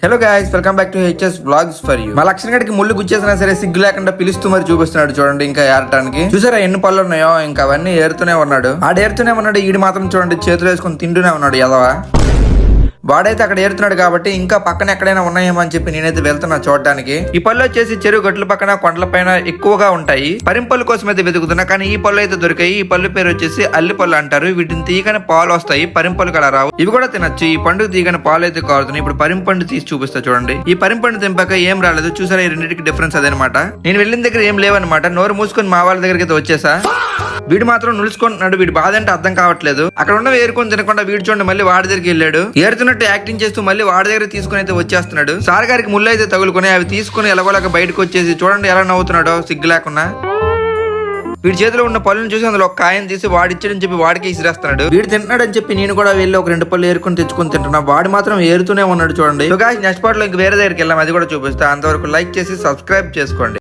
Hello guys, welcome back to HS blogs for you. మా లక్ష్మణ్ గడికి ముళ్ళు గుచ్చేసినా సరే సిగ్గు లేకుండా పిలుస్తూ మరి చూపిస్తున్నాడు చూడండి. ఇంకా ఏరటానికి చూసారా ఎన్ని పళ్ళు ఉన్నాయో, ఇంకా అవన్నీ ఏరుతూనే ఉన్నాడు. ఏరుతూనే ఉన్నాడు. ఈడు మాత్రం చూడండి చేతులు వేసుకొని తింటూనే ఉన్నాడు ఎదవా. వాడైతే అక్కడ ఏరుతున్నాడు కాబట్టి ఇంకా పక్కన ఎక్కడైనా ఉన్నాయేమో అని చెప్పి నేనైతే వెళ్తున్నా చూడడానికి. ఈ పళ్ళు వచ్చేసి చెరువు గట్ల పక్కన కొండల పైన ఎక్కువగా ఉంటాయి. పరింపళ్ళు కోసం అయితే వెతుకుతున్నా, కానీ ఈ పళ్ళు అయితే దొరికాయి. ఈ పళ్ళు పేరు వచ్చేసి అల్లి పళ్ళు అంటారు. వీటిని తీయగానే పాలు వస్తాయి, పరింపళ్ళు కల రావు. ఇవి కూడా తినచ్చు. ఈ పండు తీయగానే పాలు అయితే కారుతున్నాయి. ఇప్పుడు పరింపండు తీసి చూపిస్తా చూడండి. ఈ పరింపండు తెంపాక ఏం రాలేదు. చూసారా ఈ రెండింటికి డిఫరెన్స్ అదనమాట. నేను వెళ్ళిన దగ్గర ఏం లేవన్నమాట. నోరు మూసుకొని మా వాళ్ళ దగ్గరికి అయితే వచ్చేసా. వీడు మాత్రం నిలుచుకుంటున్నాడు. వీడి బాధ అంటే అర్థం కావట్లేదు. అక్కడ ఉన్న ఏరుకొని తినకుండా వీడు చూడండి మళ్ళీ వాడి దగ్గరికి వెళ్ళాడు. ఏరుతున్నట్టు యాక్టింగ్ చేస్తూ మళ్ళీ వాడి దగ్గర తీసుకుని అయితే వచ్చేస్తున్నాడు. సార్ గారికి ముళ్ళు అయితే తగులుకొని అవి తీసుకుని ఎలాగోలాగా బయటకు వచ్చేసి చూడండి ఎలా నవ్వుతున్నాడో సిగ్గు లేకుండా. వీడి చేతిలో ఉన్న పళ్ళుని చూసి అందులో ఒక కాయని తీసి వాడిచ్చాడని చెప్పి వాడికి ఇసిరేస్తున్నాడు. వీడు తింటున్నాడు అని చెప్పి నేను కూడా వెళ్ళి ఒక 2 పళ్ళు ఏరుకొని తెచ్చుకొని తింటున్నా. వాడు మాత్రం ఏరుతూనే ఉన్నాడు చూడండి. నెక్స్ట్ పార్ట్ లో ఇంక వేరే దగ్గరికి వెళ్ళాం, అది కూడా చూపిస్తా. అంతవరకు లైక్ చేసి సబ్స్క్రైబ్ చేసుకోండి.